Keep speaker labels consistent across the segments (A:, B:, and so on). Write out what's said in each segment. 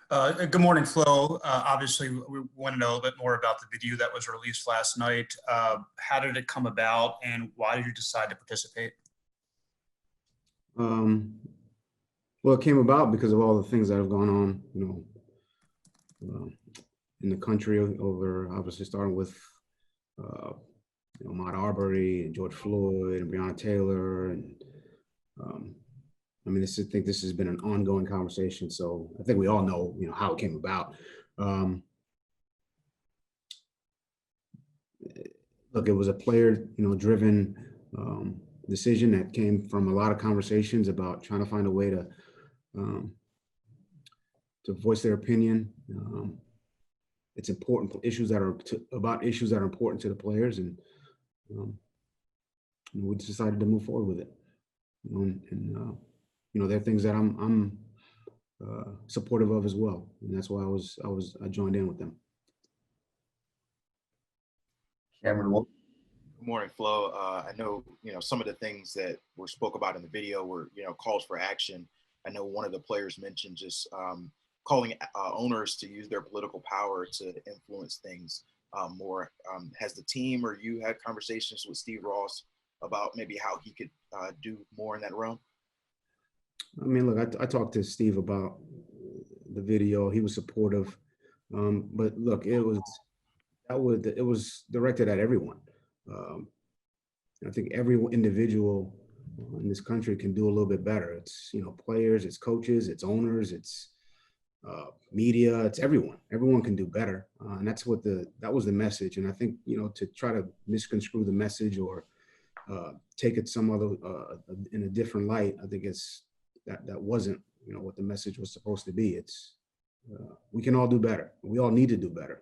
A: Good morning, Flo. Obviously, we want to know a little bit more about the video that was released last night. How did it come about, and why did you decide to participate?
B: Well, it came about because of all the things that have gone on, in the country over, obviously starting with, Ahmaud Arbery and George Floyd and Breonna Taylor. And I think this has been an ongoing conversation. So I think we all know, how it came about. Look, it was a player, driven decision that came from a lot of conversations about trying to find a way to voice their opinion. It's important issues that are important to the players, and we decided to move forward with it. There are things that I'm supportive of as well, and that's why I joined in with them.
C: Cameron,
D: Good morning, Flo. I know, some of the things that were spoke about in the video were, calls for action. I know one of the players mentioned just calling owners to use their political power to influence things more. Has the team or you had conversations with Steve Ross about maybe how he could do more in that realm?
B: Look, I talked to Steve about the video. He was supportive, but look, it was directed at everyone. I think every individual in this country can do a little bit better. It's players, it's coaches, it's owners, it's media, it's everyone. Everyone can do better, and that was the message. And I think to try to misconstrue the message or take it some other in a different light, I think that wasn't what the message was supposed to be. It's we can all do better. We all need to do better,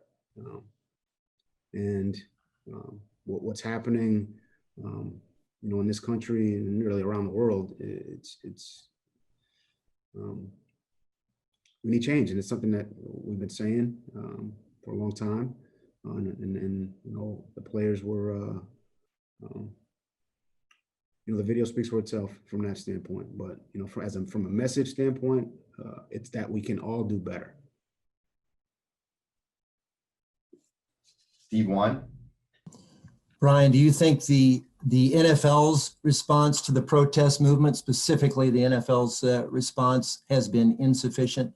B: and what's happening, in this country and really around the world, we need change, and it's something that we've been saying for a long time. And the players were, the video speaks for itself from that standpoint. But from a message standpoint, it's that we can all do better.
C: Steve Wine.
E: Brian, do you think the NFL's response to the protest movement, specifically the NFL's response, has been insufficient?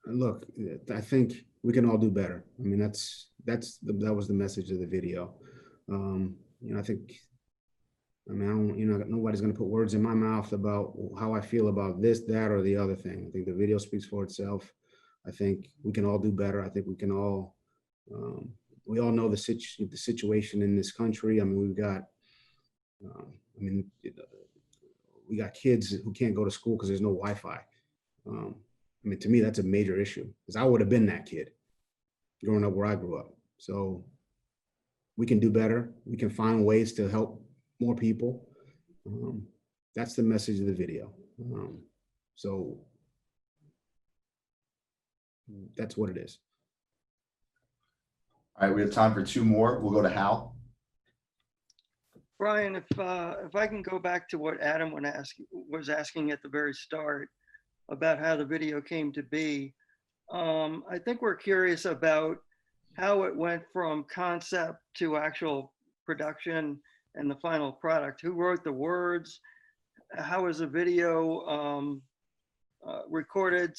B: Look, I think we can all do better. That was the message of the video. I think, nobody's going to put words in my mouth about how I feel about this, that, or the other thing. I think the video speaks for itself. I think we can all do better. I think we can all, we all know the situation in this country. We've got, we got kids who can't go to school because there's no Wi-Fi. To me, that's a major issue, because I would have been that kid growing up where I grew up. So we can do better. We can find ways to help more people. That's the message of the video. So that's what it is.
C: All right, we have time for two more. We'll go to Hal.
F: Brian, if I can go back to what Adam was asking at the very start about how the video came to be, I think we're curious about how it went from concept to actual production and the final product. Who wrote the words? How was the video recorded?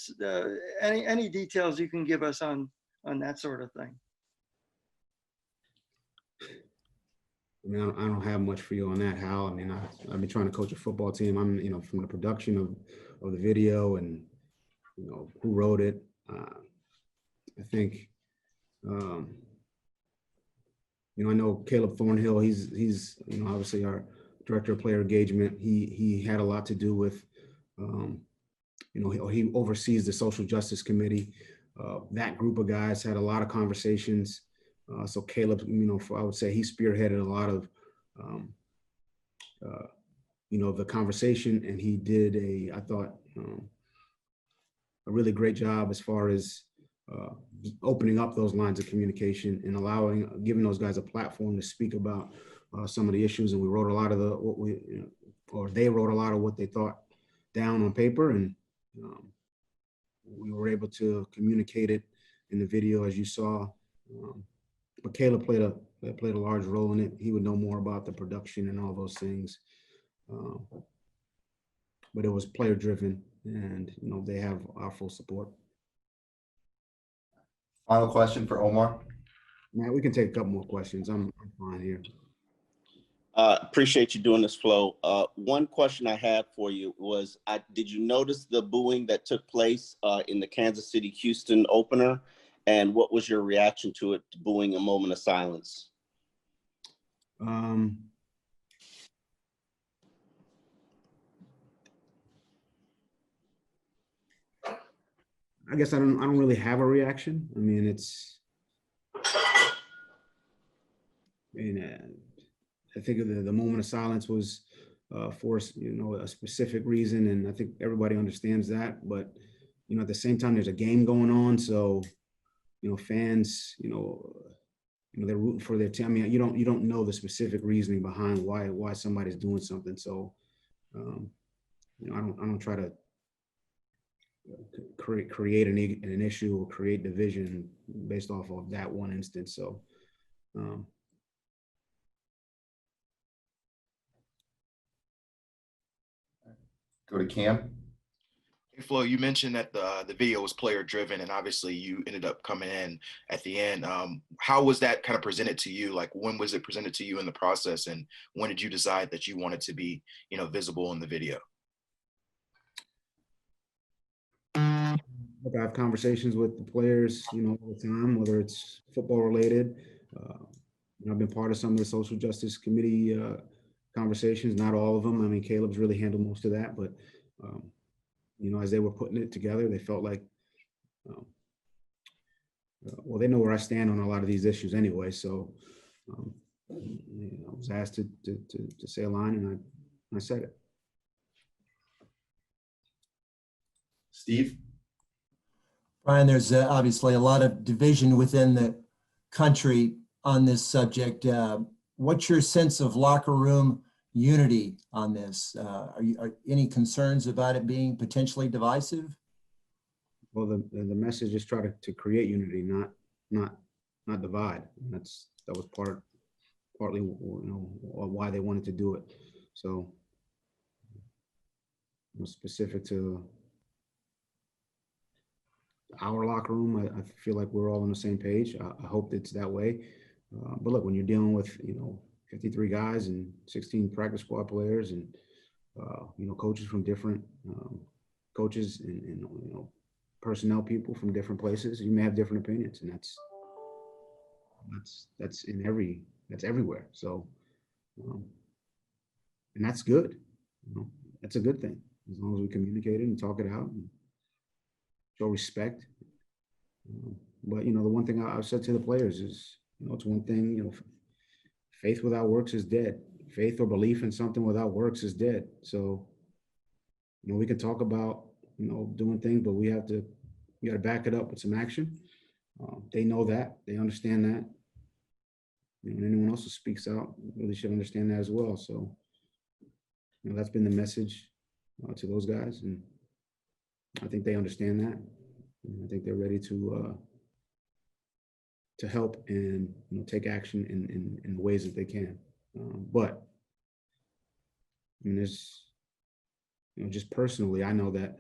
F: Any details you can give us on that sort of thing?
B: I don't have much for you on that, Hal. I've been trying to coach a football team. I'm, from the production of the video and, who wrote it. I think, I know Caleb Thornhill. He's obviously our director of player engagement. He had a lot to do with, he oversees the social justice committee. That group of guys had a lot of conversations. So Caleb, I would say he spearheaded a lot of, the conversation, and he did I thought, a really great job as far as opening up those lines of communication and giving those guys a platform to speak about some of the issues. And we wrote a lot of or they wrote a lot of what they thought down on paper, and we were able to communicate it in the video, as you saw. But Caleb played a large role in it. He would know more about the production and all those things. But it was player driven, and they have our full support.
C: Final question for Omar.
B: Matt, we can take a couple more questions. I'm fine here.
G: Appreciate you doing this, Flo. One question I had for you was, did you notice the booing that took place in the Kansas City-Houston opener? And what was your reaction to it, booing a moment of silence?
B: I guess I don't really have a reaction. I mean, I think the moment of silence was for a specific reason, and I think everybody understands that. But at the same time, there's a game going on, so fans, they're rooting for their team. I mean, you don't know the specific reasoning behind why somebody's doing something. So I don't try to create an issue or create division based off of that one instance. So.
C: Go to Cam.
D: Hey, Flo, you mentioned that the video was player driven, and obviously you ended up coming in at the end. How was that kind of presented to you? Like, when was it presented to you in the process, and when did you decide that you wanted to be, visible in the video?
B: Look, I have conversations with the players, all the time, whether it's football related. I've been part of some of the social justice committee conversations, not all of them. I mean, Caleb's really handled most of that, but as they were putting it together, they felt like, well, they know where I stand on a lot of these issues anyway. So I was asked to say a line, and I said it.
C: Steve.
E: Brian, there's obviously a lot of division within the country on this subject. What's your sense of locker room unity on this? Are any concerns about it being potentially divisive?
B: Well, the message is try to create unity, not divide. And that was partly why they wanted to do it. So specific to our locker room, I feel like we're all on the same page. I hope it's that way. But look, when you're dealing with 53 guys and 16 practice squad players, and coaches from different coaches and personnel people from different places, you may have different opinions, and that's everywhere. So and that's good. That's a good thing, as long as we communicate it and talk it out and show respect. But the one thing I've said to the players is, it's one thing, faith without works is dead. Faith or belief in something without works is dead. So, we can talk about, doing things, but we got to back it up with some action. They know that, they understand that. And anyone else who speaks out really should understand that as well. So, that's been the message to those guys. And I think they understand that. And I think they're ready to help and take action in the ways that they can. But I mean, there's just personally, I know that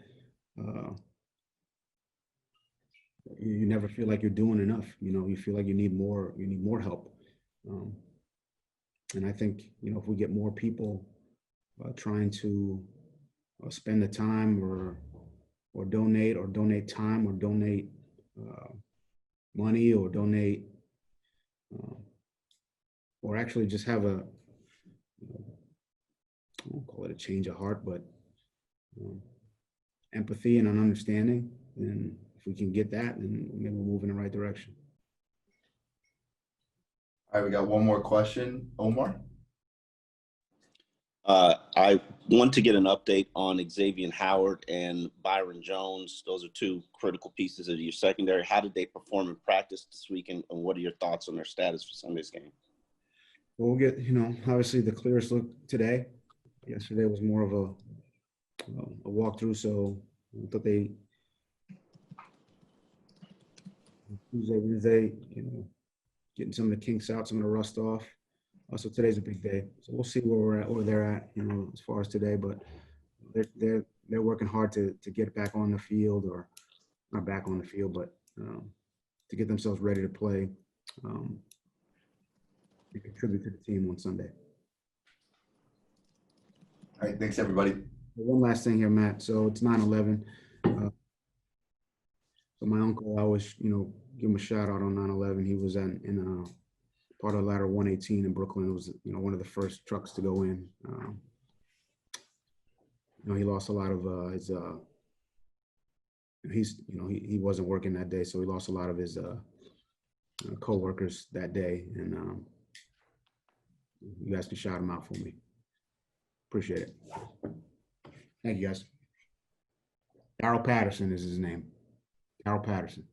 B: you never feel like you're doing enough. You feel like you need more help. And I think if we get more people trying to spend the time or donate time or donate money or donate or actually just have I won't call it a change of heart, but empathy and an understanding. And if we can get that, then maybe we'll move in the right direction.
C: All right, we got one more question. Omar.
G: I want to get an update on Xavier Howard and Byron Jones. Those are two critical pieces of your secondary. How did they perform in practice this week, and what are your thoughts on their status for Sunday's game?
B: Well, we'll get, obviously the clearest look today. Yesterday was more of a walkthrough, so I thought Tuesday, Wednesday, getting some of the kinks out, some of the rust off. So today's a big day. So we'll see where they're at, as far as today. But they're working hard to get back on the field, or not back on the field, but to get themselves ready to play. To contribute to the team on Sunday.
C: All right, thanks, everybody.
B: One last thing here, Matt. So it's 9/11. So my uncle, I always, give him a shout out on 9/11. He was in part of ladder 118 in Brooklyn. It was, one of the first trucks to go in. He lost a lot of his. He wasn't working that day, so he lost a lot of his co-workers that day, and you guys can shout him out for me. Appreciate it. Thank you, guys. Darrell Patterson is his name. Darrell Patterson.